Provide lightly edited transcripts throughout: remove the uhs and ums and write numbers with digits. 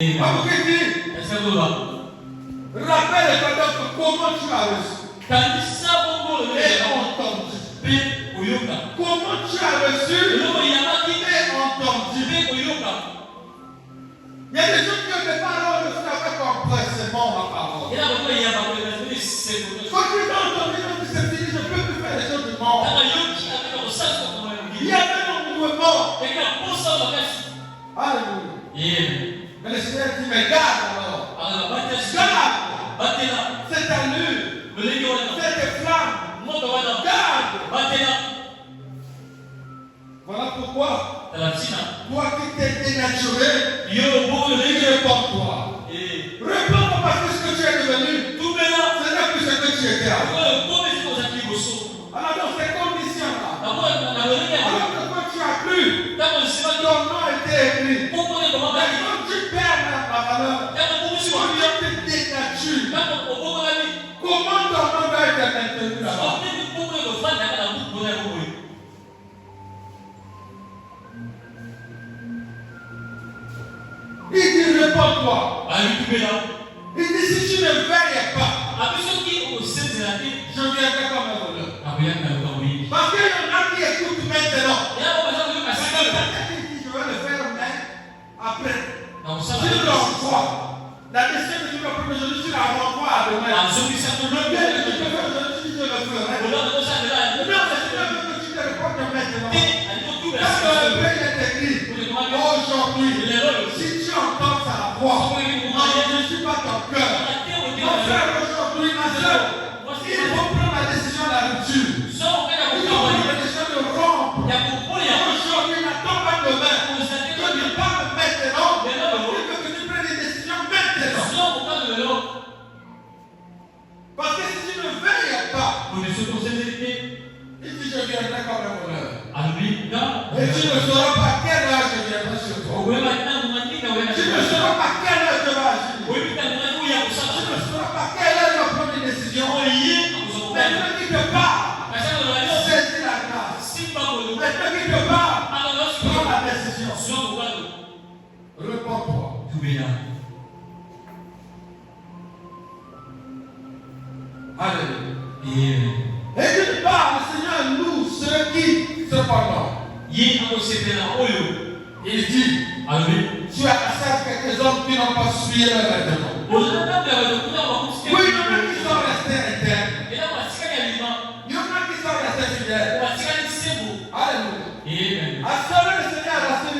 Rappelle-toi donc comment tu as reçu. Et entendu. Comment tu as reçu et entendu. Il y a des gens qui ont des paroles reçues avec empressement ma parole. Quand tu as entendu, c'est fini, je ne peux plus faire les choses du monde. Il y avait un mouvement. Alléluia. Mais le Seigneur dit, mais garde alors. Garde cette allure, cette flamme. Garde. Voilà pourquoi, toi qui t'es dénaturé, réponds-toi. Réponds-moi parce que ce que tu es devenu, ce n'est plus ce que tu étais avant. Alors dans ces conditions-là, alors que quand tu as cru, ton nom a été écrit. Mais quand tu perds la valeur, quand tu te dénatures, comment ton nom va être maintenu là-bas? Il dit réponds-toi. Il dit si tu ne veilles pas, je viendrai comme un voleur. Parce qu'il y en a qui écoutent maintenant. Peut-être qu'il dit je vais le faire mais après. Tu l'envoies. La décision que tu vas prendre aujourd'hui, tu la renvoies à demain. Le bien que tu peux faire aujourd'hui, tu le feras. Non, mais si tu veux que tu te répondes maintenant. Parce que le bien est écrit aujourd'hui. Si tu entends sa voix, je ne suis pas ton cœur. Mon frère, aujourd'hui, ma soeur, il faut prendre la décision de la rupture. Il faut prendre la décision de rompre. Aujourd'hui, n'attends pas demain. Je ne pas maintenant. Il faut que tu prennes des décisions maintenant. Parce que si tu ne veilles pas, il dit je viendrai comme un voleur. Et tu ne sauras pas quelle heure je viendrai sur toi. Tu ne sauras pas quelle heure je vais agir. Tu ne sauras pas quelle heure je vais prendre une décision. Maintenant qu'il te parle, saisis la grâce. Maintenant qu'il te parle, prends la décision. Réponds-toi. Alléluia. Et d'une part, le Seigneur nous, ceux qui, cependant, il dit, tu as affaire à quelques hommes qui n'ont pas souillé leur vêtement. Oui, il y en a qui sont restés internes. Il y en a qui sont restés fidèles. Alléluia. À celui le Seigneur a dit,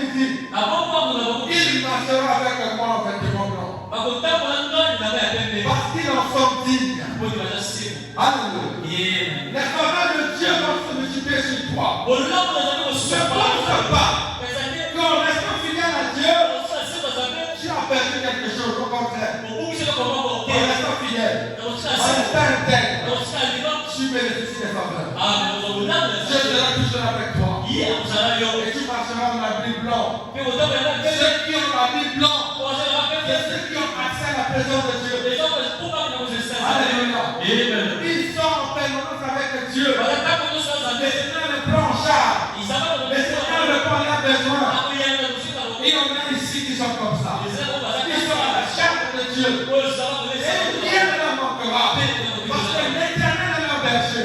ils marcheront avec moi en vêtements blancs. Parce qu'ils en sont dignes. Alléluia. Les faveurs de Dieu vont se multiplier sur toi. Ne pense pas qu'en restant fidèle à Dieu, tu as perdu quelque chose. Au contraire. En restant fidèle, en restant intègre, tu bénéficies des faveurs. Dieu sera toujours avec toi. Et tu marcheras dans l'habit blanc. Ceux qui ont l'habit blanc, c'est ceux qui ont accès à la présence de Dieu. Alléluia. Ils sont en permanence avec Dieu. Le Seigneur le prend en charge. Le Seigneur le prend leurs besoins. Il y en a ici qui sont comme ça. Ils sont à la charge de Dieu. Et rien ne leur manquera. Parce que l'Éternel est leur berger.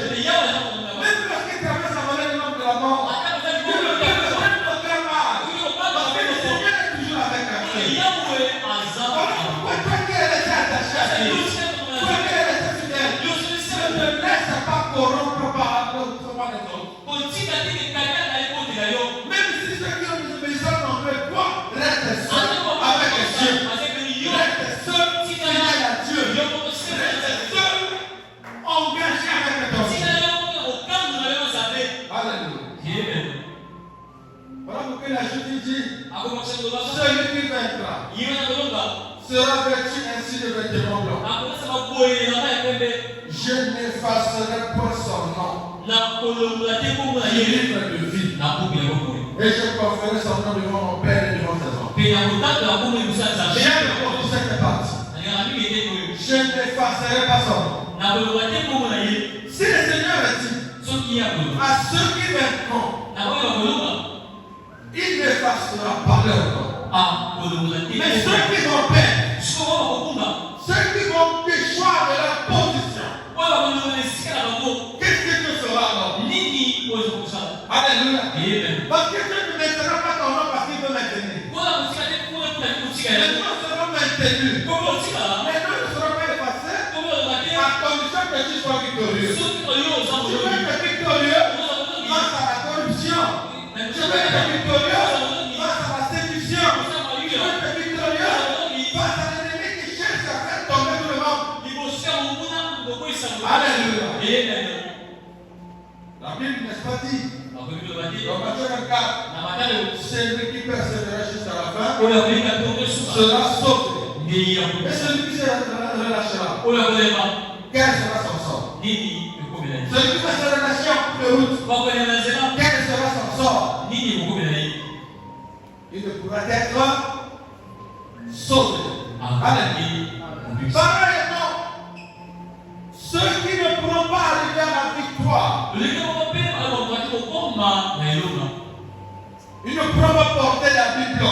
Même lorsqu'ils traversent la vallée du nom de la mort, ils ne peuvent même pas faire mal. Parce que le Seigneur est toujours avec eux. Pourquoi toi qui es resté attaché à Dieu? Toi qui es resté fidèle? Ne te laisse pas corrompre par l'autre des autres. Même si ceux qui ont des maisons n'ont pas quoi, reste seul avec Dieu. Reste seul fidèle à Dieu. Reste seul engagé avec ton Dieu. Alléluia. Voilà pourquoi la Jésus dit, celui qui vaincra sera vêtu ainsi de vêtements blancs. Je n'effacerai pas son nom du livre de vie. Et je confierai son nom devant mon Père et devant ses enfants. J'aime pour cette partie. Je n'effacerai pas son nom. Si le Seigneur a dit à ceux qui vaincront, il n'effacera pas leur nom. Mais ceux qui vont perdre, ceux qui vont déchoir de leur position, qu'est-ce que tu seras alors? Alléluia. Parce que Dieu ne mettra pas ton nom parce qu'il veut maintenir. Les noms seront maintenus. Les noms ne seront pas effacés à condition que tu sois victorieux. Tu veux être victorieux face à la corruption. Tu veux être victorieux face à la séduction. Tu veux être victorieux face à l'ennemi qui cherche à faire tomber tout le monde. Alléluia. La Bible n'est pas dit. Dans Matthieu 24, celui qui persévère jusqu'à la fin sera sauvé. Et celui qui se relâchera, quel sera son sort? Celui qui se relâchera en cours de route, quel sera son sort? Il ne pourra être sauvé. Alléluia. Pareillement, ceux qui ne pourront pas arriver à la victoire, ils ne pourront pas porter la Bible.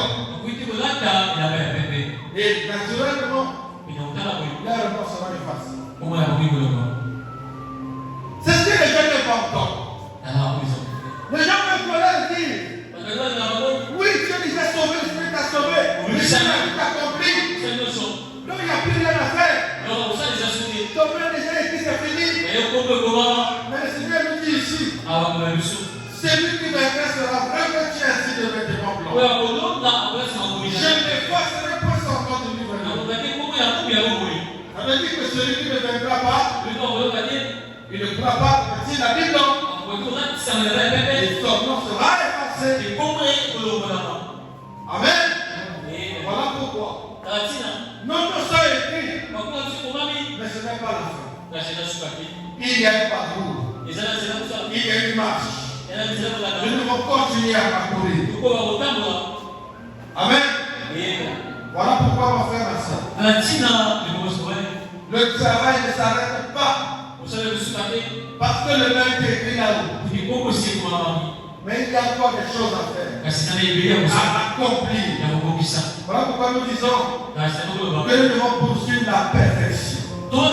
Et naturellement, leur nom sera effacé. C'est ce que les gens ne font pas. Les gens me veulent dire, oui, Dieu t'a sauvé, Dieu t'a sauvé. Mais Dieu t'a compris. Donc il n'y a plus rien à faire. Ton bien déjà écrit, c'est fini. Mais le Seigneur nous dit ici, celui qui vaincra sera revêtu ainsi de vêtements blancs. Je n'effacerai pas son nom du livre. Ça veut dire que celui qui ne vaincra pas, il ne pourra pas partir la Bible. Et son nom sera effacé. Amen. Voilà pourquoi. Notre sang est écrit, mais ce n'est pas la fin. Il y a un parcours. Il y a une marche. Nous devons continuer à parcourir. Amen. Voilà pourquoi mon frère, ma soeur, le travail ne s'arrête pas. Parce que le même est écrit là-haut. Mais il y a encore des choses à faire, à accomplir. Voilà pourquoi nous disons que nous devons poursuivre la perfection. Pour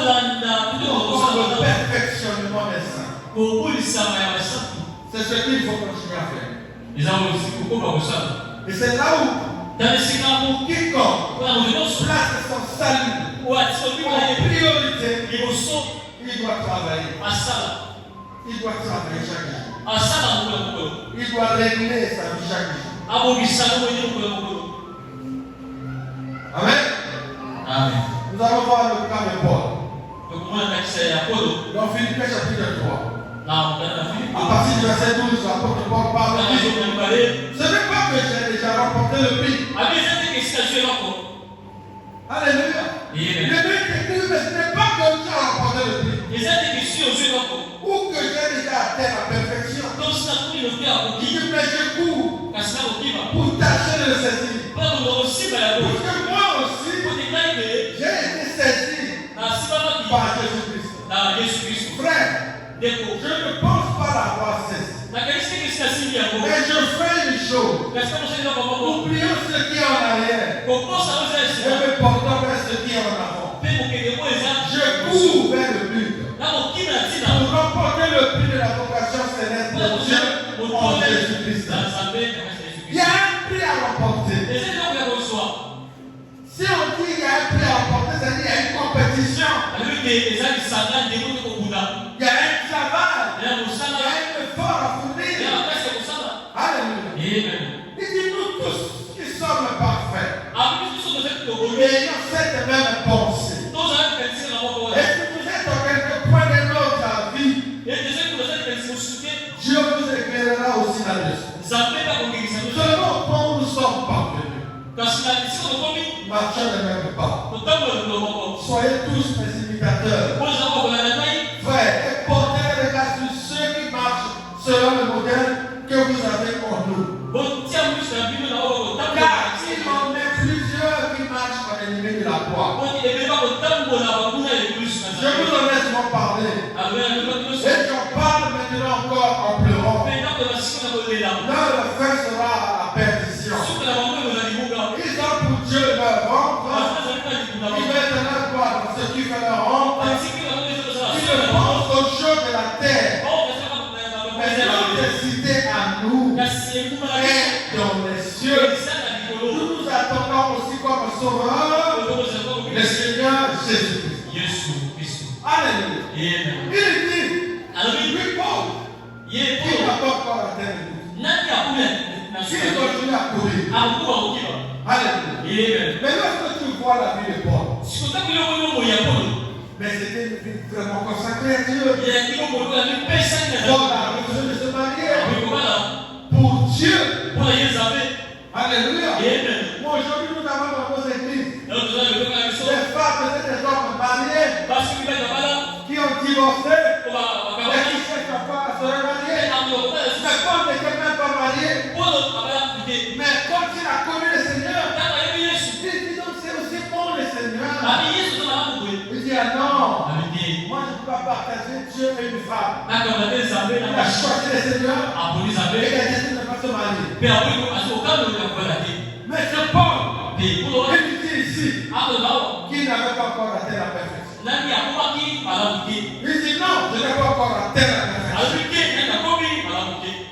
le perfectionnement des saints. C'est ce qu'il faut continuer à faire. Et c'est là où quiconque place son salut en priorité, il doit travailler. Il doit travailler chaque jour. Il doit régler sa vie chaque jour. Amen. Nous allons voir le cas de Paul. Dans Philippiens chapitre 3. À partir du verset 12, l'apôtre Paul parle de ce n'est pas que j'ai déjà remporté le prix. Alléluia. Le but est que ce n'est pas que j'ai remporté le prix. Ou que j'ai déjà atteint la perfection. Mais je cours pour tâcher de le saisir. Parce que moi aussi, j'ai été saisi par Jésus-Christ. Frère, je ne pense pas l'avoir saisi. Mais je fais une chose. Oublions ce qui est en arrière. Et me portons vers ce qui est en avant. Je cours vers le but. Pour remporter le prix de la vocation céleste de Dieu en Jésus-Christ. Il y a un prix à remporter. Si on dit qu'il y a un prix à remporter, ça veut dire qu'il y a une compétition. Il y a un travail. Il y a un effort à fournir. Alléluia. Il dit nous tous qui sommes parfaits. Ayant cette même pensée. Et si vous êtes en quelque point de notre vie, Dieu vous éclairera aussi là-dessus. Selon comment nous sommes parvenus. Marchez le même pas. Soyez tous mes imitateurs. Frères, et portez les regards sur ceux qui marchent selon le modèle que vous avez en nous. Car il en est plusieurs qui marchent en ennemi de la croix. Je vous en laisse parler. Et j'en parle maintenant encore en pleurant. Leur fin sera à la perdition. Ils Alléluia. Amen. Il dit, Alors, lui Paul, il est qui n'a pas encore atteint le but. Qui continue à courir. Alléluia. Mais lorsque tu vois la vie de Paul, mais c'était une vie vraiment consacrée à Dieu. Paul a besoin de se marier pour Dieu. Alléluia. Moi, aujourd'hui, nous avons dans nos églises des femmes et des hommes mariés qui ont divorcé et qui cherchent encore à se remarier. Mais Paul n'était même pas marié. Mais quand il a connu le Seigneur, il dit donc c'est aussi bon le Seigneur. Il dit ah non, moi je ne peux pas partager Dieu et une femme. Il a choisi le Seigneur et il a décidé de ne pas se marier. Mais ce Paul, il dit ici qu'il n'avait pas encore atteint la perfection. Il dit non, je n'ai pas encore atteint la perfection.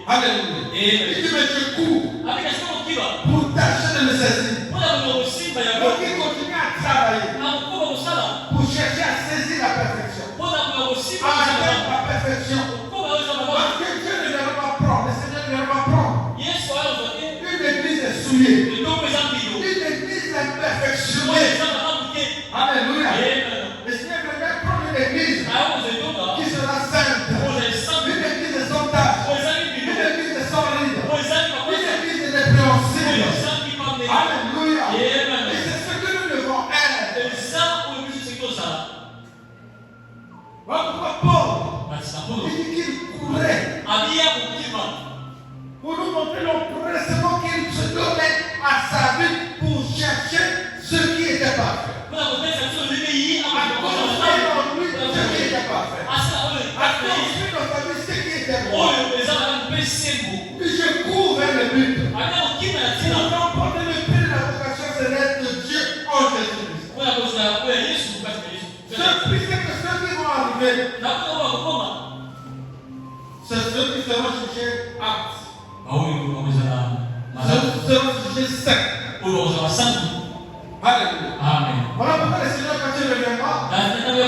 Alléluia. Il dit mais je cours pour tâcher de me saisir. Donc il continue à travailler pour chercher à saisir la perfection. À atteindre la perfection. Parce que Dieu ne viendra pas prendre, le Seigneur ne viendra pas prendre. Une église est souillée. Une église est perfectionnée. Alléluia. Le Seigneur viendra prendre une église qui sera sainte. Une église de sauvetage. Une église de solide. Une église de répréhensible. Alléluia. Et c'est ce que nous devons être. Voilà pourquoi Paul, il dit qu'il courait pour nous montrer l'empressement qu'il se donnait à sa vie pour chercher ce qui était parfait. À construire en lui ce qui était parfait. À construire dans sa vie ce qui était bon. Et je cours vers le but. Pour remporter le prix de la vocation céleste de Dieu en Jésus-Christ. Je prie que ceux qui vont arriver, c'est ceux qui seront jugés aptes. Seront jugés secs. Alléluia. Amen. Voilà pourquoi le Seigneur, quand il reviendra, il ne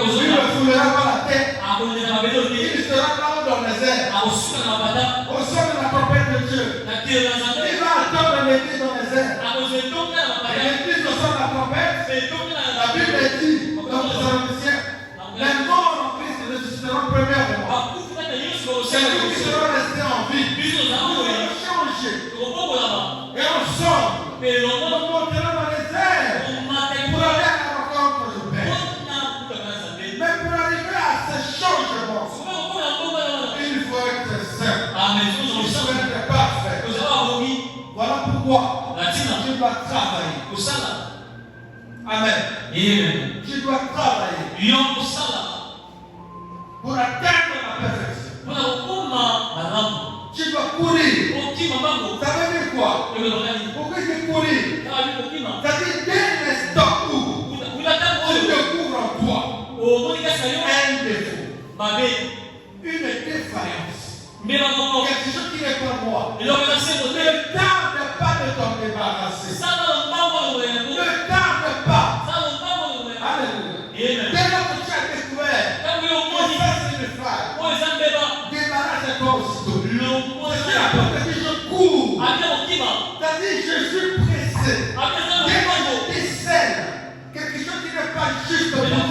foulera pas la tête. Il sera là-haut dans les airs, au son de la trompette de Dieu. Il va attendre l'église dans les airs. Et l'église au son de la trompette, la Bible dit dans les Thessaloniciens, les morts en Christ ressusciteront premièrement. C'est nous qui serons restés en vie. Nous allons changer. Et ensemble, nous monterons dans les airs pour aller à la rencontre du Père. Mais pour arriver à ce changement, il faut être saint. Il faut être parfait. Voilà pourquoi je dois travailler. Amen. Je dois travailler pour atteindre la perfection. Tu dois courir. Ça veut dire quoi? Pourquoi je courir? C'est-à-dire dès l'instant où tu découvres en toi un défaut, une défaillance, quelque chose qui n'est pas moi. Le temps n'est pas de t'en débarrasser. Le temps n'est pas. Alléluia. Dès lors que tu as découvert que ça c'est une faille, débarrasse-toi aussitôt. C'est la porte que je cours. C'est-à-dire je suis pressé. Dès que je décèle quelque chose qui n'est pas juste pour moi,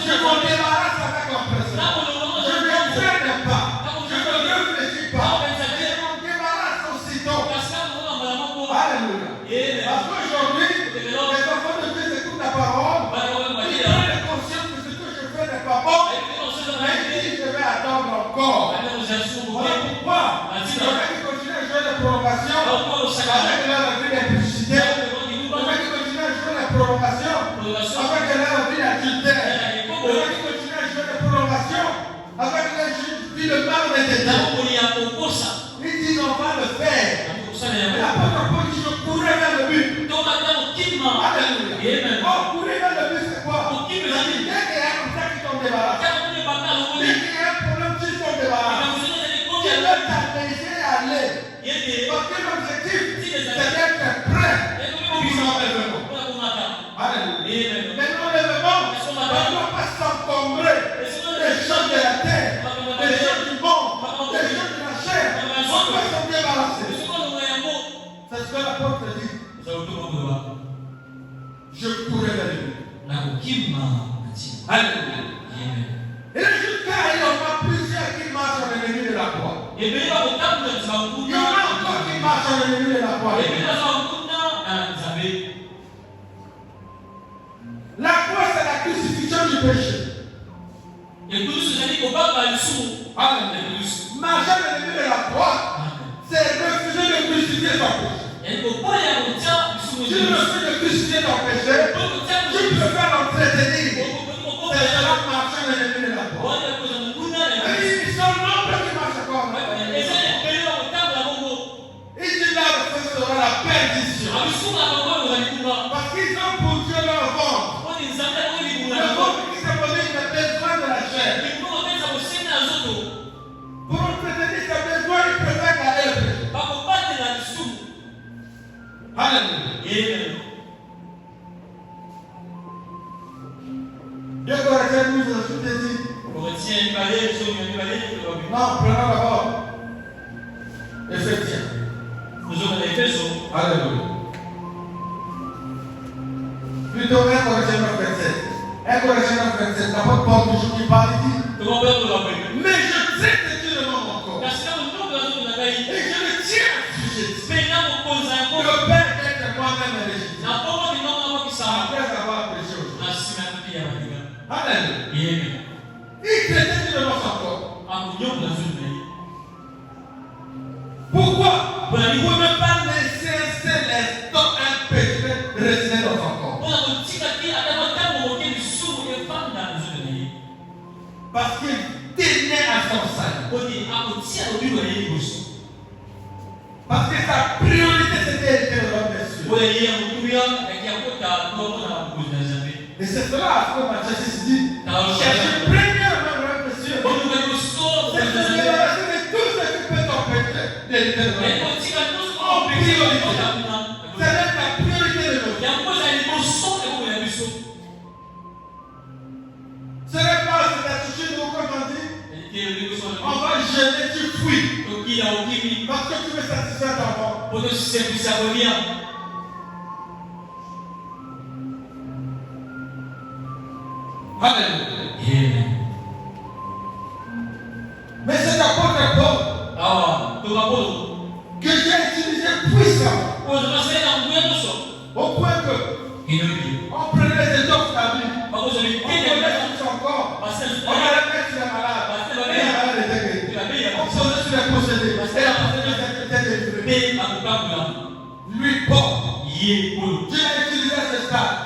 je m'en débarrasse avec empressement. Je ne freine pas. Je ne réfléchis pas. Je m'en débarrasse aussitôt. Alléluia. Parce qu'aujourd'hui, les enfants de Dieu écoutent la parole. Ils prennent conscience que ce que je fais n'est pas bon. Mais je vais attendre encore. Voilà pourquoi j'aurais dû continuer à jouer la provocation avec leur vie d'impudicité. J'aurais dû continuer à jouer la provocation avec leur vie d'adultère. J'aurais dû continuer à jouer la provocation avec leur vie de malhonnêteté. Ils disent on va le faire. L'apôtre Paul dit je courrais vers le but. Alléluia. Oh, courir vers le but c'est quoi? Dès qu'il y a un obstacle qui t'en débarrasse. Dès qu'il y a un problème tu t'en débarrasses. Tu veux t'abaisser à aller. Parce que l'objectif c'est d'être prêt pour l'enlèvement. Alléluia. Mais l'enlèvement ne doit pas s'encombrer Alléluia. Et jusqu'à il y en a plusieurs qui marchent en ennemi de la croix. Il y en a encore qui marchent en ennemi de la croix. La croix, c'est la crucifixion du péché. Alléluia. Marcher en ennemi de la croix, c'est refuser de crucifier ton péché. Si tu refuses de crucifier ton péché, tu peux faire l'entretenir. C'est cela marcher en ennemi de la croix. Et ils sont nombreux qui marchent encore. Ils disent là, ce sera la perdition. Parce qu'ils ont pour Dieu leur ventre. Le ventre qui s'est posé, il a besoin de la chair. Pour entretenir ses besoins, il préfère garder le péché. Alléluia. Dieu doit rester nous, je te dis. Non, prenons d'abord Éphésiens. Alléluia. Plutôt 1 Corinthiens 9:27. 1 Corinthiens 9:27. L'apôtre Paul toujours qui parle ici. Mais je traite de Dieu de mon corps. Et je le tiens à sujet. Le Père est moi-même légitime. Après avoir prêché aujourd'hui. Alléluia. Il traitait Dieu de mon corps. Pourquoi? Pour ne pas laisser un péché rester dans son corps. Parce qu'il tenait à son salut. Parce que sa priorité c'était de l'homme des cieux. Et c'est cela que Matthieu dit, cherchez premièrement l'homme des cieux. C'est se débarrasser de tout ce qui peut t'empêcher d'être dans l'homme. En priorité. C'est même la priorité de l'homme. Ce n'est pas ce que tu touché nous comme on dit. On va jeûner, tu fuis. Parce que tu veux satisfaire ton ventre. Alléluia. Mais c'est l'apôtre Paul que j'ai utilisé puissamment. Au point que on prenait les étoffes de la Bible, on prenait sur son corps, on allait mettre sur les malades, et les malades étaient guéris. On posait sur les possédés, et la possédée était délivrée. Lui, Paul, Dieu a utilisé ce stade,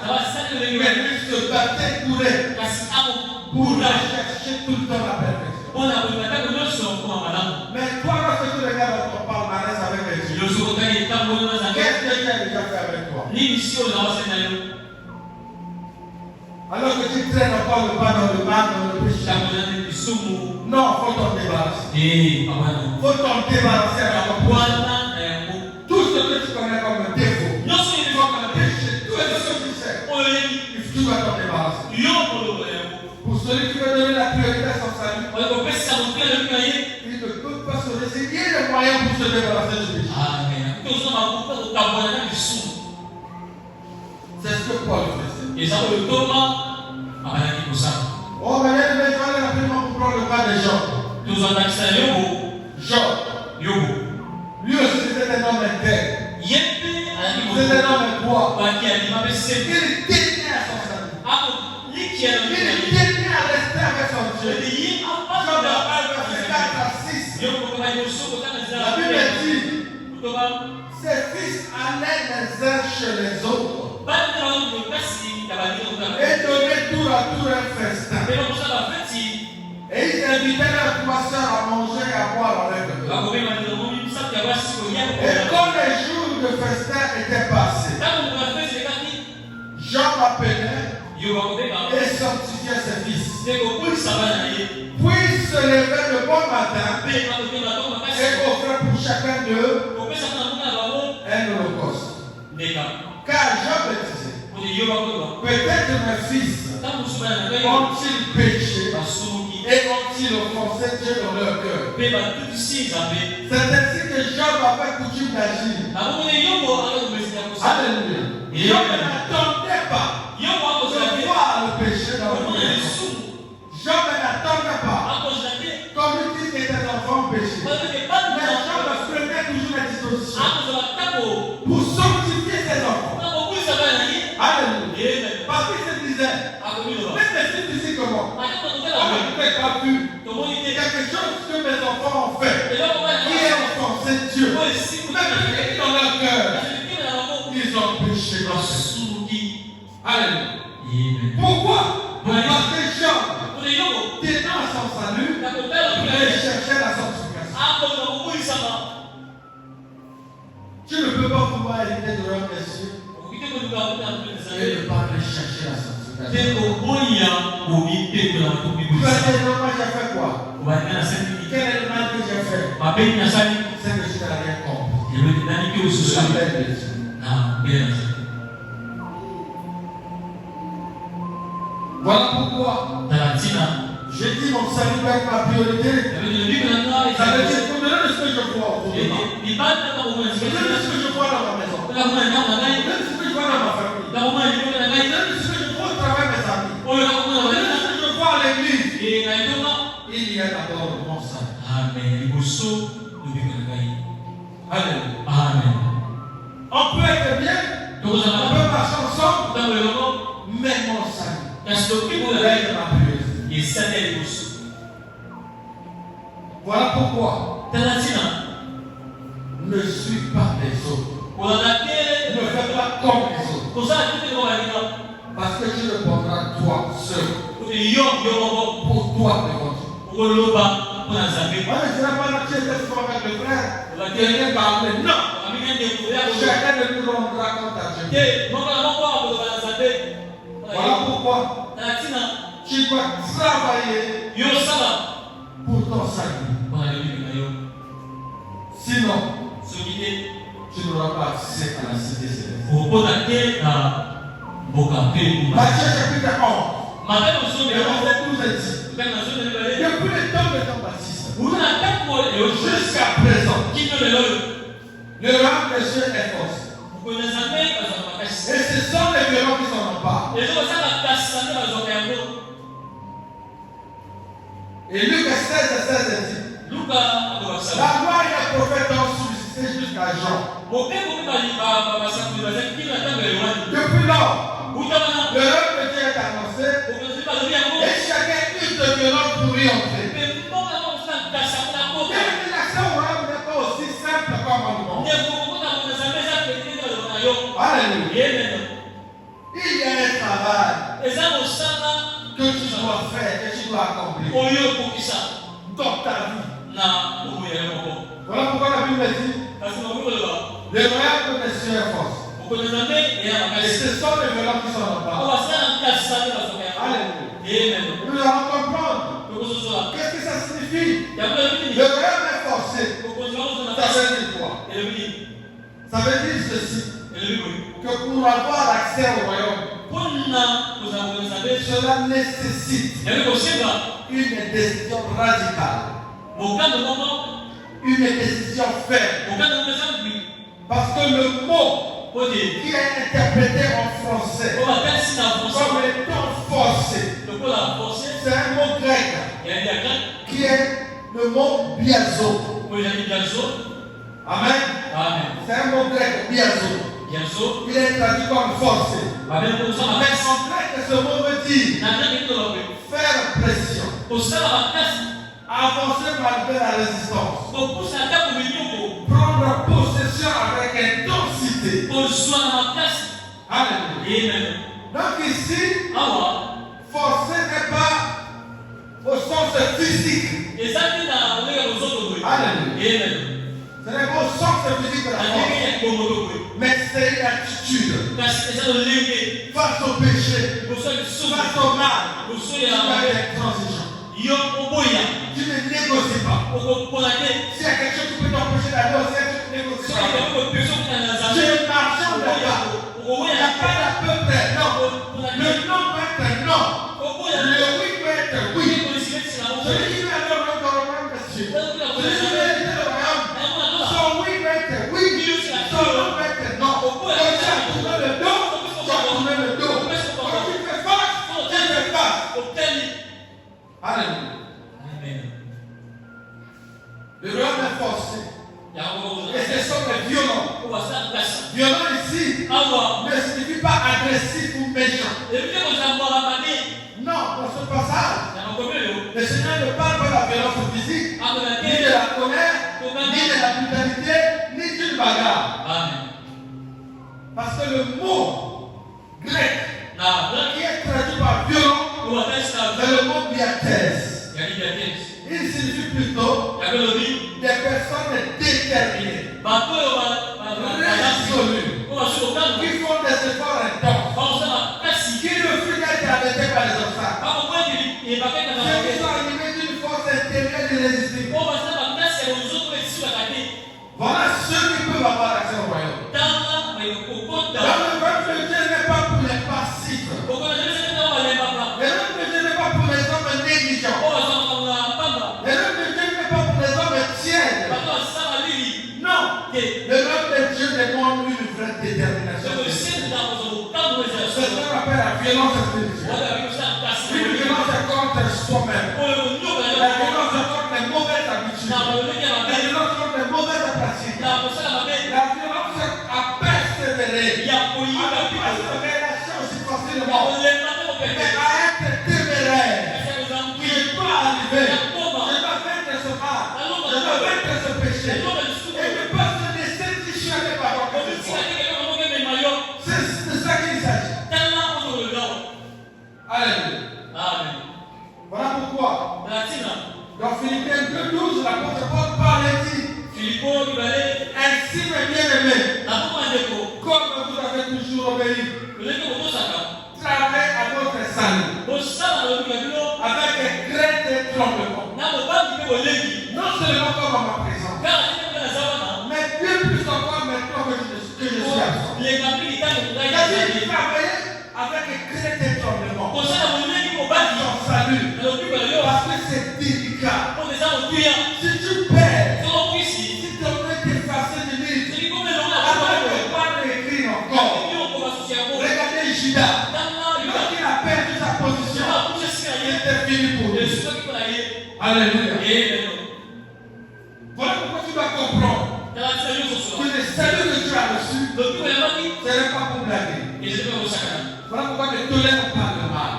mais lui se battait pour la chercher tout le temps la perfection. Mais toi, lorsque tu regardes ton palmarès avec les yeux, qu'est-ce que Dieu a déjà fait avec toi? Alors que tu traînes encore le pas dans le mal, dans le péché. Non, il faut t'en débarrasser. Il faut t'en débarrasser avec ton poids. Tout ce que tu connais comme un défaut, comme un péché, tout ce que tu sais, tu dois t'en débarrasser. Pour celui qui veut donner la priorité à son salut, il ne peut pas se laisser. Il y a des moyens pour se débarrasser du péché. C'est ce que Paul faisait. Oh, mais il y a des gens rapidement pour prendre le cas de Job. Job. Lui aussi, c'était un homme intègre. C'était un homme quoi? Il tenait à son salut. Il tenait à rester avec son Dieu. Job 1, verset 4 à 6. La Bible dit, ses fils allaient les uns chez les autres et donnaient tour à tour un festin. Et ils invitaient leurs trois sœurs à manger et à boire avec eux. Et quand les jours de festin étaient passés, Job appelait et sanctifiait ses fils. Puis se levait le bon matin et offrait pour chacun d'eux un holocauste. Car Job disait, peut-être mes fils ont-ils péché et ont-ils offensé Dieu dans leur cœur. C'est ainsi que Job avait coutume d'agir. Alléluia. Job n'attendait pas de voir le disait, même les filles disent comment? On ne fait pas vu. Quelque chose que mes enfants ont fait, qui est offensé Dieu. Même dans leur cœur, ils ont péché dans ce souki. Alléluia. Pourquoi? Parce que Jean, tenant son salut, il cherchait la sanctification. Tu ne peux pas pouvoir éviter de leur blessure et ne pas aller chercher la sanctification. Tu vas dire, non, moi j'ai fait quoi? Quel est le mal que j'ai fait? C'est que je n'ai rien compris. Je s'appelle blessure. Voilà pourquoi j'ai dit mon salut va être ma priorité. Ça veut dire au-delà de ce que je vois autour de moi, au-delà de ce que je vois dans ma maison, au-delà de ce que je vois dans ma famille, au-delà de ce que je vois au travail de mes amis, au-delà de ce que je vois à l'église, il y a d'abord mon salut. Amen. Amen. On peut être bien, on peut marcher ensemble, mais mon salut va être ma priorité. Voilà pourquoi ne suis pas les autres. Ne fais pas comme les autres. Parce que tu ne prendras toi seul. Pour toi devant Dieu. Moi, je ne dirais pas que tu étais souvent avec le frère. Quelqu'un parle. Non. Chacun de nous rendra compte à Dieu. Voilà pourquoi tu dois travailler pour ton salut. Sinon, tu n'auras pas accès à la cité céleste. Matthieu chapitre 11. Le verset nous a dit, depuis le temps de Jean-Baptiste jusqu'à présent, le rang des cieux est force. Et ce sont les violents qui s'en emparent. Et Luc 16 dit, la gloire des prophètes ont subsisté jusqu'à Jean. Depuis lors, le règne de Dieu est annoncé et chacun use de violence pour y entrer. L'accès au royaume n'est pas aussi simple comme en monde. Alléluia. Il y a un travail que tu dois faire, que tu dois accomplir dans ta vie. Voilà pourquoi la Bible dit, le royaume des cieux est force. Et ce sont les violents qui sont là-bas. Alléluia. Nous allons comprendre. Qu'est-ce que ça signifie? Le royaume est forcé. Ça veut dire quoi? Ça veut dire ceci. Que pour avoir accès au royaume, cela nécessite une décision radicale. Une décision ferme. Parce que le mot qui est interprété en français comme étant forcé, c'est un mot grec qui est le mot biazo. Amen. C'est un mot grec, biazo. Il est traduit comme forcé. Mais en grec, ce mot veut dire faire pression, avancer malgré la résistance, prendre possession avec intensité. Alléluia. Donc ici, forcer n'est pas au sens physique. Alléluia. Ce n'est pas au sens physique de la force, mais c'est une attitude face au péché, face au mal, tu vas être transigeant. Tu ne négocies pas. S'il y a quelque chose qui peut t'empêcher d'aller au ciel, tu ne négocies pas. Tu es marchand là-bas. Il n'y a pas d'à peu près, non. Le non peut être non. Le oui peut être oui. Celui qui veut aller dans le royaume de Dieu, celui qui veut aller dans le royaume, son oui peut être oui, son non peut être non. Quand tu as tourné le dos, tu as tourné le dos. Quand tu fais face, tu fais face. Alléluia. Le royaume est forcé. Et ce sont les violents. Violent ici ne signifie pas agressif ou méchant. bagarre. Amen. Parce que le mot grec qui est traduit par violent, c'est le mot biathèse. Il signifie plutôt des personnes déterminées, résolues, qui font des efforts intenses, qui refusent d'être arrêtés par les obstacles, qui sont animés d'une force intérieure de résister. Voilà ceux qui peuvent avoir accès au royaume. Dans le peuple de Dieu n'est pas pour les passifs. Le peuple de Dieu n'est pas pour les hommes négligents. Le peuple de Dieu n'est pas pour les hommes tièdes. Non. Le peuple de Dieu demande une vraie détermination. C'est ce qu'on appelle la violence spirituelle. Une violence contre soi-même. La violence contre les mauvaises habitudes. La violence contre les mauvaises pratiques. La violence à persévérer. À persévérer la chose aussi facilement. Mais à être téméraire. Je dois arriver. Je dois vaincre ce mal. Je dois vaincre ce péché. Et ne pas se laisser dissuader par votre foi. C'est de ça qu'il s'agit. Alléluia. Amen. Voilà pourquoi. Dans Philippiens 2:12, l'apôtre Paul parle et dit: ainsi, mes bien-aimés, comme vous avez toujours obéi, travaillez à votre salut avec crainte et tremblement. Non seulement comme à ma présence, mais bien plus encore maintenant que je suis absent. C'est-à-dire travailler avec crainte et tremblement. Son salut. Parce que c'est délicat. Si tu perds, si tu dois t'effacer de l'île, après ne pas l'écrire encore. Regardez Judas. Lorsqu'il a perdu sa position, c'était fini pour lui. Alléluia. Voilà pourquoi tu dois comprendre que le salut que tu as reçu, ce n'est pas pour blaguer. Voilà pourquoi ne tolère pas le mal.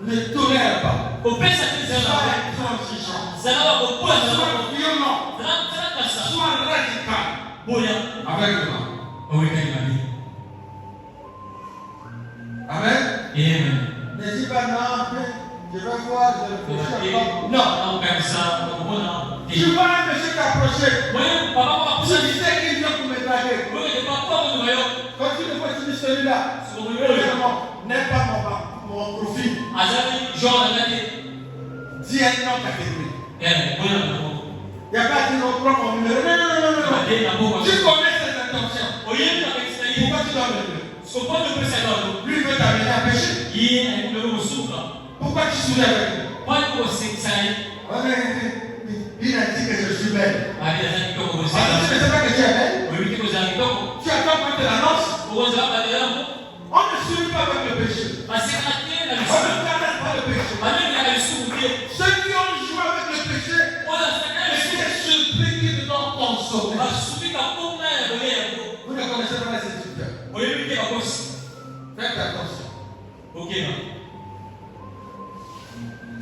Ne tolère pas. Sois intransigeant. Sois violent. Sois radical. Avec le mal. Amen. Ne dis pas non, je vais voir, je réfléchis encore. Non. Tu vois un monsieur t'approcher. Tu sais qu'il vient pour me draguer. Quand tu le vois, tu dis celui-là. N'est pas mon profil. Dis un nom catégorie. Il n'y a pas dit non, prends mon numéro. Non. Tu connais ses intentions. Pourquoi tu dois le dire? Lui veut t'amener à pécher. Pourquoi tu souris avec lui? Il a dit que je suis belle. Tu ne sais pas que tu es belle? Tu attends quand tu l'annonces? On ne suit pas avec le péché. On ne traverse pas le péché. Ceux qui ont joué avec le péché étaient surpris qu'ils ne t'ont pas sauvé. Vous ne connaissez pas les Égyptiens. Faites attention.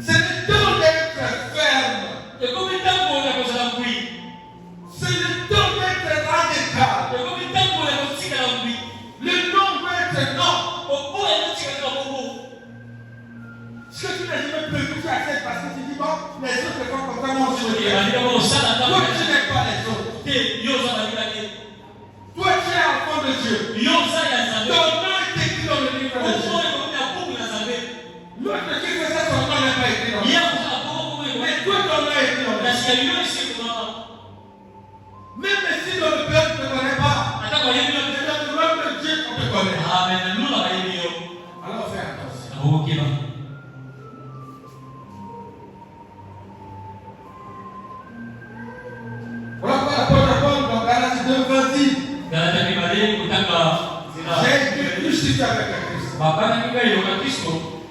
C'est le temps d'être ferme. C'est le temps d'être radical. Le nom doit être non. Ce que tu n'as jamais prévu, tu acceptes parce que tu dis bon, les autres font comme ça, moi aussi je viens. Toi, tu n'es pas les autres. Toi, tu es enfant de Dieu. Ton nom est écrit dans le livre de Dieu. L'autre qui faisait son nom n'est pas écrit dans le livre. Mais toi, ton nom est écrit dans le livre. Même si dans le peuple ne te connaît pas, dans le nom de Dieu, on te connaît. Alors fais attention. Voilà pourquoi l'apôtre Paul dans Galates 2:20 dit: j'ai été crucifié avec le Christ.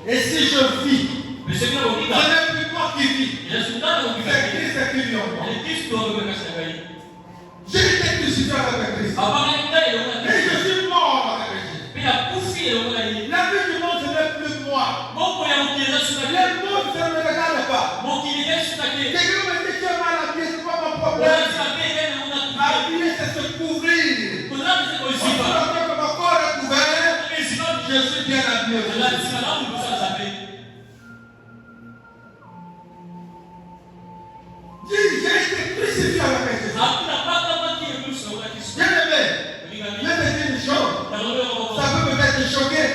Et si je vis, ce n'est plus moi qui vis, c'est Christ qui vit en moi. J'ai été crucifié avec le Christ. Et je suis mort avec le Christ. La vie du monde, ce n'est plus moi. Le monde, ça ne me regarde pas. Quelqu'un me dit que tu es mal habillé, ce n'est pas mon problème. la vie aussi. J'ai été crucifié avec Jésus. Bien aimé, je vais te dire une chose. Ça peut peut-être te choquer.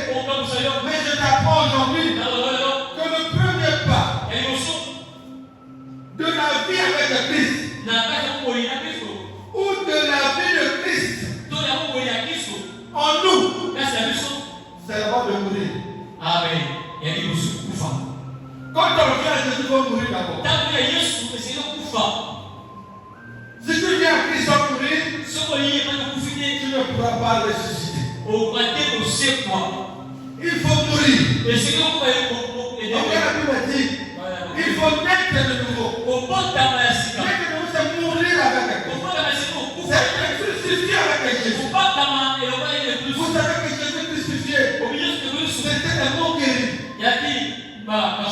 Mais je t'apprends aujourd'hui que le premier pas de la vie avec le Christ ou de la vie de Christ en nous, c'est d'abord de mourir. Amen. Quand on vient à Jésus, il faut mourir d'abord. Si tu viens à Christ sans mourir, tu ne pourras pas ressusciter. Il faut mourir. Donc la Bible dit, il faut naître de nouveau. Naître de nouveau, c'est mourir avec Christ. C'est être crucifié avec Jésus. Vous savez que Jésus crucifié, c'était un mot guéri.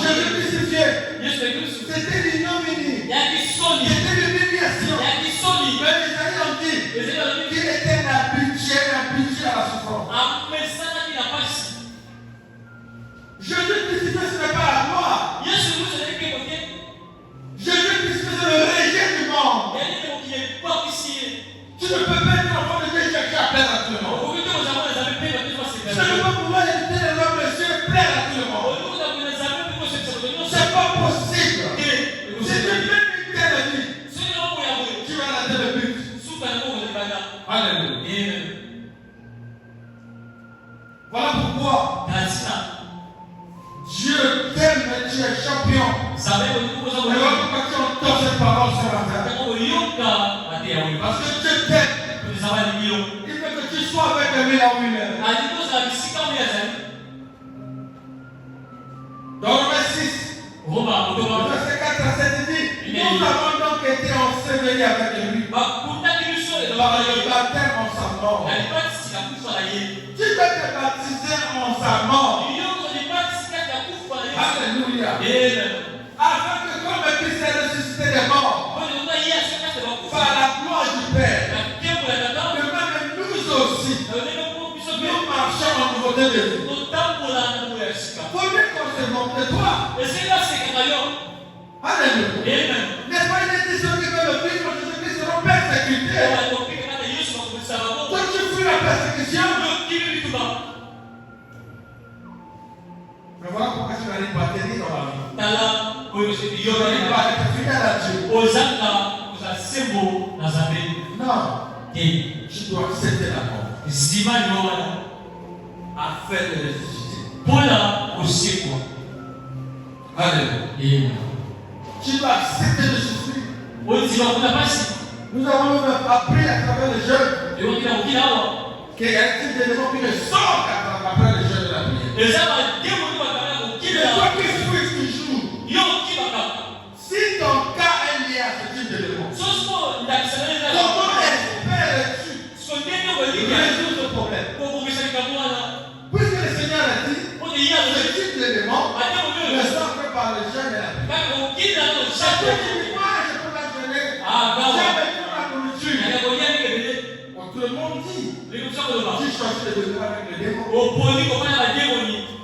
Jésus crucifié, c'était l'ignominie. C'était l'humiliation. Mais les amis ont dit qu'il était habitué à la souffrance. Jésus crucifié, ce n'est pas la gloire. Jésus crucifié, c'est le rejet du monde. Tu ne peux pas être enfant de Dieu et chercher à plaire à tout le monde. Tu ne peux pas pouvoir éviter les hommes de Dieu et plaire à tout le monde. C'est pas possible. Si tu veux éviter la vie, tu vas rater le but. Alléluia. Voilà pourquoi Dieu t'aime et tu es champion. Et voilà pourquoi tu entends cette parole sur la terre. Parce que Dieu t'aime. Il veut que tu sois avec lui là où il est. Dans Romains 6, verset 4 à 7, il dit, nous avons donc été ensevelis avec lui par le baptême en sa mort. Tu peux te baptiser en sa mort. Alléluia. Afin que comme le Christ est ressuscité des morts, par la gloire du Père, de même nous aussi, nous marchons en nouveauté de vie. Faut bien qu'on se montre de toi. Alléluia. N'est-ce pas une édition qui fait le Christ, parce que Jésus-Christ seront persécutés. Toi tu fuis la persécution. Mais voilà pourquoi tu n'arrives pas à tenir dans la vie. Tu n'arrives pas à être fidèle à Dieu. Non. Tu dois accepter la mort afin de ressusciter. Alléluia. Tu dois accepter de souffrir. Nous avons même appris à travers les jeunes qu'il y a un type d'élément qui ne sort qu'après les jeunes de la prière. Et toi qui souffres toujours, si ton cas est lié à ce type d'élément, comment espères-tu résoudre ce problème? Puisque le Seigneur a dit, ce type d'élément ne sort que par les jeunes de la prière. Chaque fois que tu vois, je peux la donner, jamais pour la nourriture. Tout le monde dit, tu choisis de devenir avec le démon.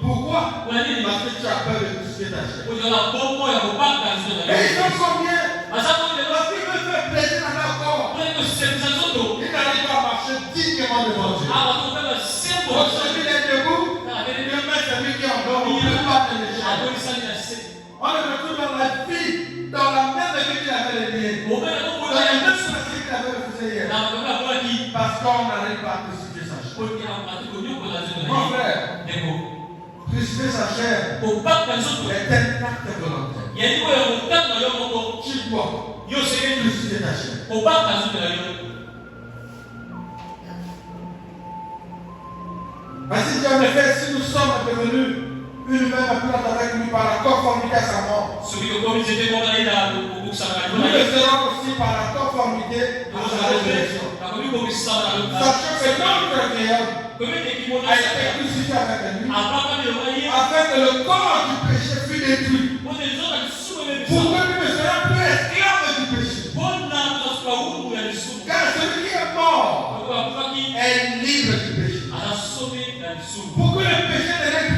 Pourquoi? Parce que tu as peur de crucifier ta chair. Et ils sont combien? Parce qu'ils veulent faire plaisir à leur corps. Ils n'arrivent pas à marcher dignement devant Dieu. Aujourd'hui, il est debout. Demain, c'est lui qui endort. On ne peut pas te le changer. On le retrouve dans la vie, dans la même vie qu'il avait les liens. Dans les mêmes choses qu'il avait refusé hier. Parce qu'on n'arrive pas à crucifier sa chair. Mon frère, crucifier sa chair est un acte volontaire. Tu dois crucifier ta chair. Parce que en effet, si nous sommes devenus une même plante avec lui par la conformité à sa mort, nous le serons aussi par la conformité à sa résurrection. Sachant que notre vieil homme a été crucifié avec lui, afin que le corps du péché fût détruit, pour que nous ne soyons plus esclaves du péché. Car celui qui est mort est libre du péché. Pour que le péché ne règne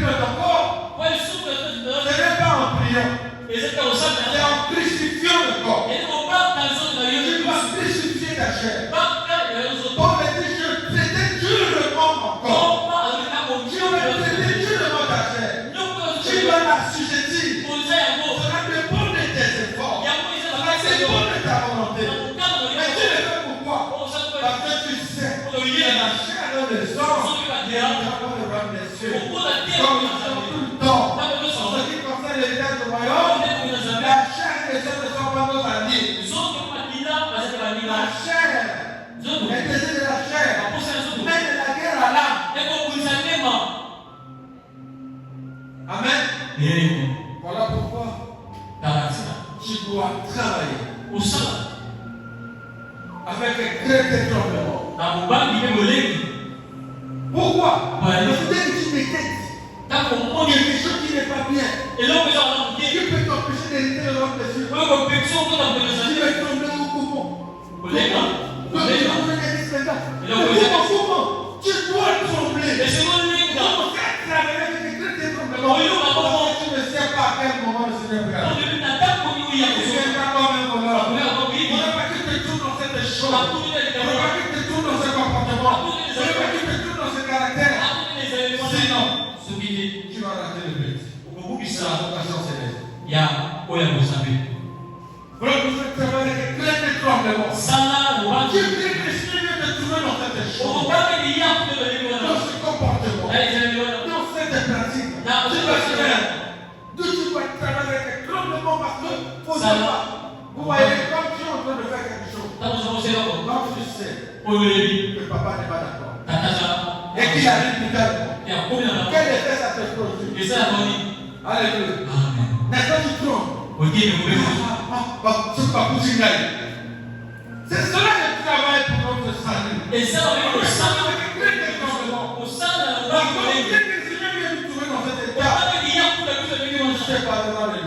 Amen. Voilà pourquoi tu dois travailler avec un très tremblement. Pourquoi? Parce que dès que tu détectes quelque chose qui n'est pas bien, qui peut t'empêcher d'hériter le roi des cieux, tu vas tomber au coupon. Comment? Tu dois trembler. Comment faire travailler avec un très tremblement? Tu ne sais pas à quel moment le Seigneur regarde. Tu viendras comme un voleur. Il ne faut pas que tu te tournes dans cette chose. Il ne faut pas que tu te tournes dans ce comportement. Il ne faut pas que tu te tournes dans ce caractère. Sinon, tu vas rater le but. La vocation céleste. Voilà pour ça que tu vas avec un très tremblement. Tu veux que le Seigneur te trouve dans cette chose. Dans ce comportement. Dans cette pratique. Tu vas faire. D'où tu dois travailler avec un tremblement parce que faut savoir. Vous voyez, quand tu es en train de faire quelque chose, quand tu sais que papa n'est pas d'accord et qu'il arrive plus tard, quel effet ça te produit? Alléluia. N'est-ce pas tu trompes? C'est pas pour signaler. C'est cela le travail pour notre salut. Et ça, avec le salut, avec un très tremblement. Parce que dès que le Seigneur vient nous trouver dans cet état, je ne sais pas devant lui.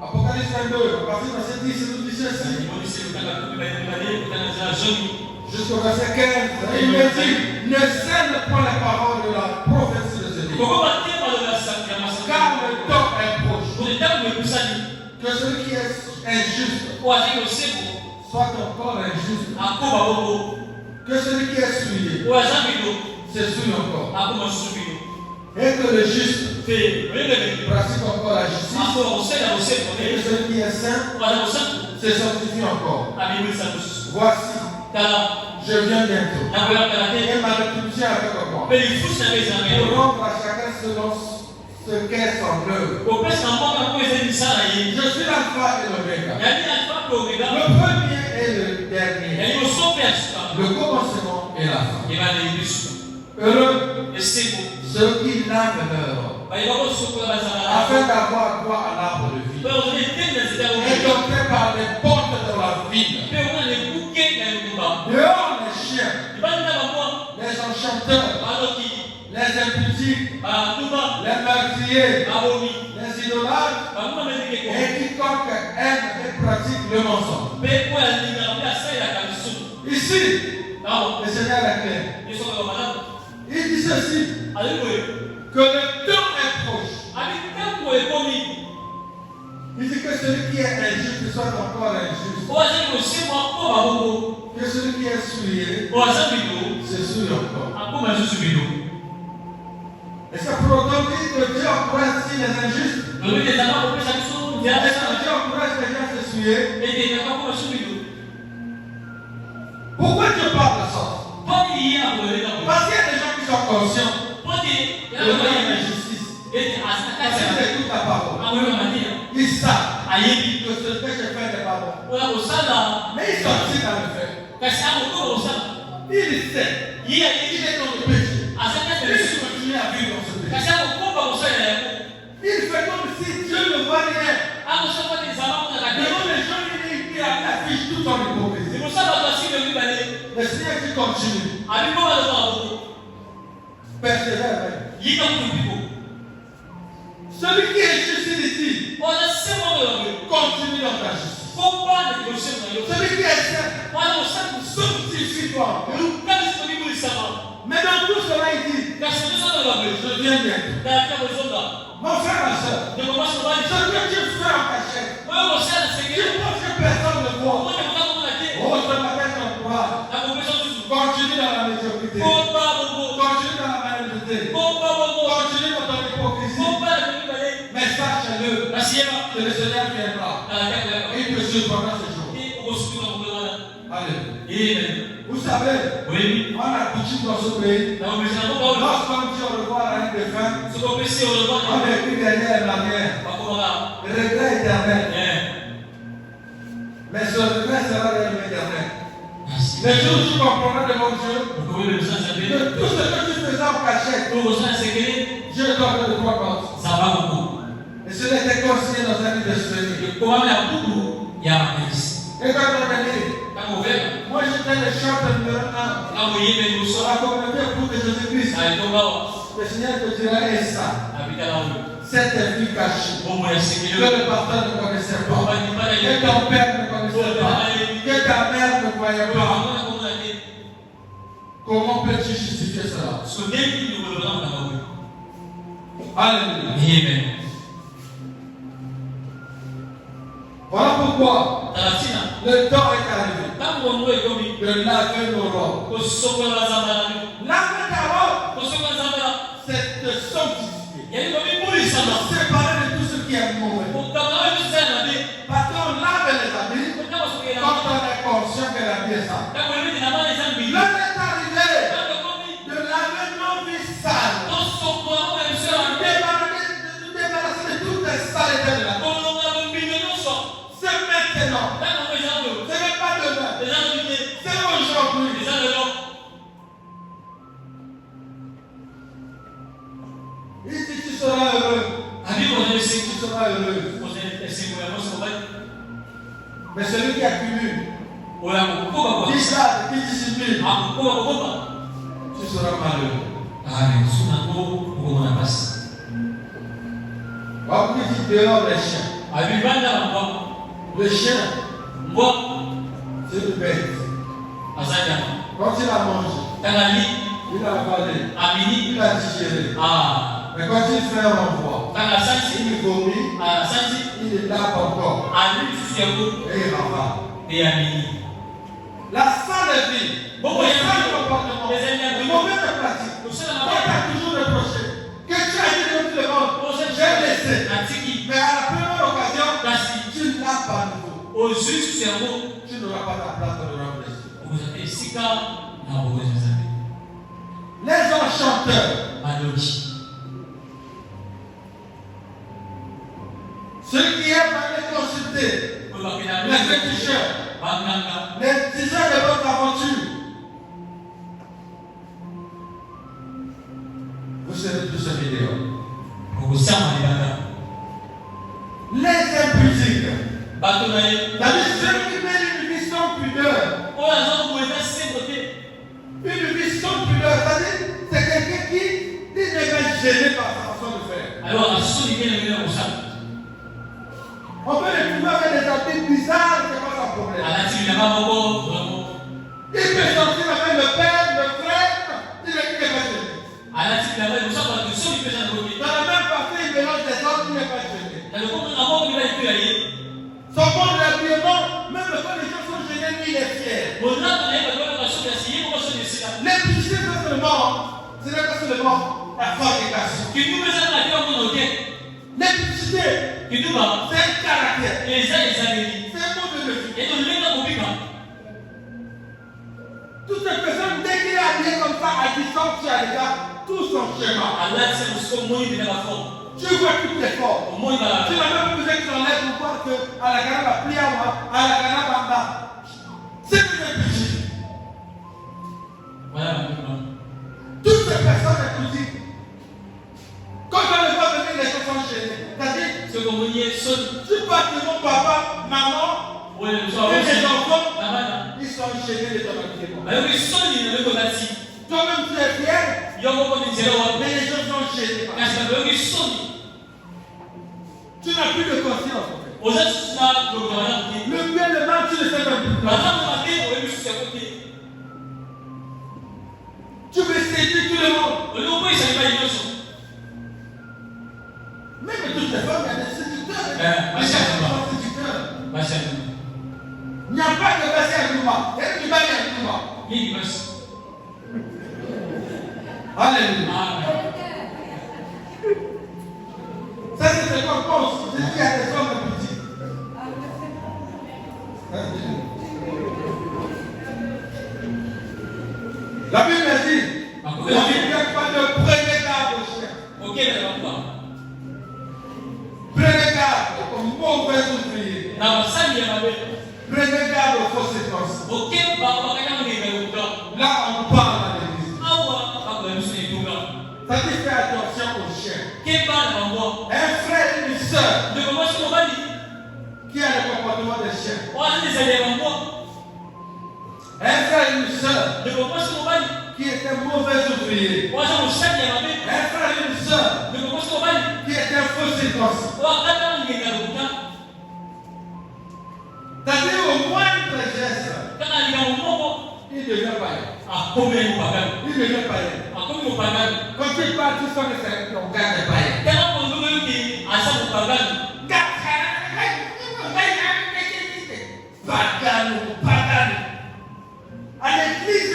Apocalypse 22, à partir du verset 10, c'est nous dit ceci. Jusqu'au verset 15, il me dit, ne scène pas la parole de la prophétie de ce livre. Car le temps est proche. Que celui qui est injuste soit encore injuste. Que celui qui est souillé se souille encore. Et que le juste pratique encore la justice. Et que celui qui est saint se sanctifie encore. Voici, je viens bientôt. Et ma rétribution avec moi. Pour rendre à chacun selon ce qu'est son œuvre. Je suis l'alpha et l'oméga. Le premier et le dernier. Le commencement et la fin. Heureux ceux qui lavent leur afin d'avoir droit à l'arbre de vie. Et d'entrer par les portes de la ville. Dehors les chiens, les enchanteurs, les impudiques, les meurtriers, les idolâtres, et quiconque aime et pratique le mensonge. Ici, le Seigneur est clair. Il dit ceci, que le temps est proche. Il dit que celui qui est injuste soit encore injuste. Que celui qui est souillé se souille encore. Est-ce que pour autant que Dieu encourage ici les injustes? Est-ce que Dieu encourage les gens à se souiller? Pourquoi Dieu parle de ça? Parce qu'il y a des gens qui sont conscients de l'injustice. Parce qu'ils écoutent la parole. Ils savent que ce que je fais n'est pas bon. Mais ils sont aussi dans le fait. Il sait. Il est dans le péché. Il continue à vivre dans ce péché. Il fait comme si Dieu ne voit rien. Devant les gens, il affiche tout son hypocrisie. Le Seigneur qui continue. Persévère. Celui qui est juste ici, continue dans ta justice. Celui qui est saint, sanctifie-toi. Mais dans tout cela, il dit, je viens bientôt. Mon frère, ma soeur, ce que tu fais en cachette, tu penses que personne ne voit. Oh, ce matin, je crois. Continue dans la médiocrité. Continue dans la malhonnêteté. Continue dans ton hypocrisie. Mais sache-le, que le Seigneur viendra. Il te surprendra ce jour. Allez. Vous savez, on a coutume dans ce pays. Lorsqu'on dit au revoir à un défunt, on écrit derrière la mer. Regret éternel. Mais ce regret sera l'éternel. Les jours où tu comprendras de mon Dieu, que tout ce Je dois faire de trois comptes. Et ce n'était conseillé dans un livre de souvenirs. Et quand on est né, moi j'étais le chanteur numéro 1 à la communauté pour de Jésus-Christ. Le Seigneur te dira ça. Cette vie cachée que le pasteur ne connaissait pas, que ton père ne connaissait pas, que ta mère ne voyait pas. Comment peux-tu justifier cela? Alléluia. Amen. Voilà pourquoi le temps est arrivé de laver nos robes. Laver ta robe, c'est te sanctifier. Séparer de tout ce qui est mauvais. Parce qu'on lave les habits quand on est conscient que la vie est sale. L'heure est arrivée de laver nos vies sales. De débarrasser de toutes les saletés de la vie. C'est maintenant. Ce n'est pas demain. C'est aujourd'hui. Il dit tu seras heureux. Tu seras heureux. Mais celui qui accumule, qui garde, qui discipline, tu seras malheureux. On peut dire dehors les chiens. Le chien, c'est le bête. Quand il a mangé, il a avalé, il a digéré. Mais quand il fait un renvoi, il vomit, il est là encore. Et il ravale. La sale vie, le sale comportement, le mauvais pratique, on t'a toujours reproché que tu as dit dans tout le monde, j'ai laissé. Mais à la première occasion, tu n'as pas nouveau. Tu n'auras pas ta place dans le royaume des cieux. Les enchanteurs, ceux qui aiment aller consulter, les féticheurs, les diseurs de votre aventure, vous serez tous ces vidéos. Les impudiques, c'est-à-dire ceux qui mènent une vie sans pudeur. Une vie sans pudeur, c'est-à-dire c'est quelqu'un qui n'est pas gêné par sa façon de faire. On peut les trouver avec des habits bizarres, c'est pas un problème. Il peut sortir avec le père, le frère, il n'est pas gêné. Dans la même partie, il mélange des autres, il n'est pas gêné. Son bon l'habillement, même quand les gens sont gênés, lui il est fier. L'impudicité, ce n'est pas seulement la fornication. L'impudicité, c'est un caractère. C'est un mot de vie. Toutes ces personnes, dès qu'il est habillé comme ça, à distance, tu as déjà tout son schéma. Tu vois toutes les formes. Tu n'as même besoin que tu enlèves pour voir que à la canne plie à moi, à la canne bamba. C'est une impudicité. Toutes ces personnes impudiques, quand on les voit venir, les gens sont gênés. C'est-à-dire, tu passes devant papa, maman, et les enfants, ils sont gênés de ton habillement. Toi-même tu es fier, mais les gens sont gênés. Tu n'as plus de conscience. Le bien et le mal, tu ne sais même plus. Tu veux séduire tout le monde. Même toutes les femmes, il y a des séducteurs. Il n'y a pas de verset à Nouma. Il y a du mal à Nouma. Alléluia. Ça, c'est ce qu'on pense. C'est qu'il y a des hommes petits. La Bible dit, il n'y a pas de prenez garde au chien. Prenez garde aux mauvais ouvriers. Prenez garde aux fausses séquences. Là, on parle à l'église. C'est-à-dire, qui était mauvais ouvrier, un frère et une soeur qui était un faux circoncis. C'est-à-dire au moindre geste, il devient païen. Il devient païen. Quand tu parles, tu sens que c'est ton gars est païen. Pagano. À l'église,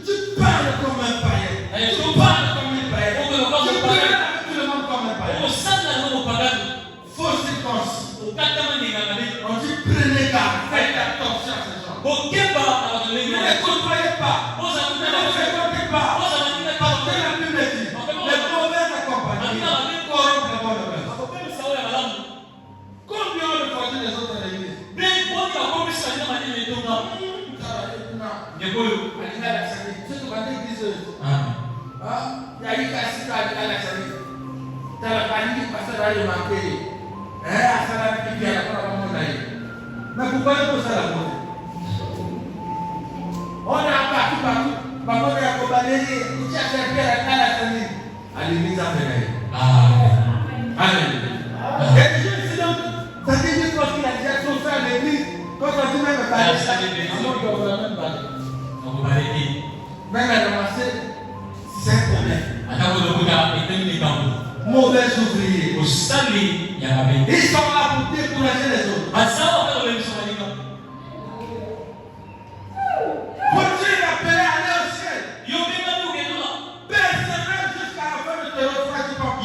tu parles comme un païen. Tu parles comme un païen. Tu parles avec tout le monde comme un païen. Faux circoncis. On dit prenez garde, faites attention à ces gens. Ne les côtoyez pas. Ne les fréquentez pas. Parce que la Bible dit, les mauvais accompagnés corrompent les bonnes mœurs. Combien on refroidit les autres à l'église? Mais pourquoi il faut ça la monnaie? On a partout. Parfois, il y a un cobané, il cherche un pierre à la famille. À l'église à Pénaï. Alléluia. Et les gens ici, donc, ça dit juste parce qu'il a déjà trop fait à l'église, quand on dit même pas à mon Dieu, on va même pas. Même à ramasser, c'est un problème. Mauvais ouvriers. Ils sont là pour décourager les autres. Pour Dieu appelé à aller au ciel. Persévère jusqu'à la fin de tes refroidissements.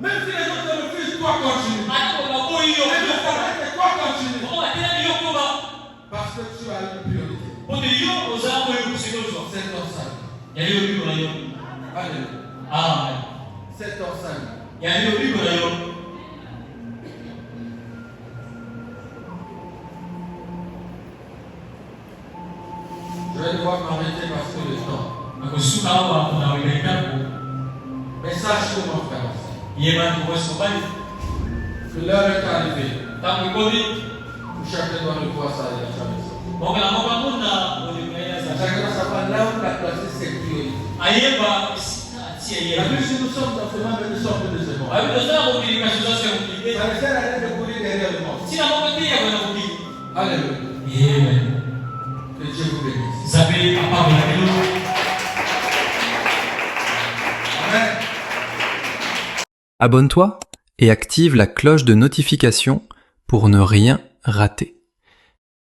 Même si les autres te refusent, toi continue. Même le travail, toi continue. Parce que tu as une priorité. C'est ton salut. Alléluia. C'est ton salut. Je vais devoir m'arrêter parce que le temps. Mais sache que mon frère, que l'heure est arrivée. Où chacun doit revoir sa relation avec ça. Chacun doit savoir là où la place c'est priorité. La Bible, si nous sommes dans ce monde, nous sommes de ce monde. Ça ne sert à rien de courir derrière le monde. Alléluia. Que Dieu vous bénisse. Amen. Abonne-toi et active la cloche de notification pour ne rien rater.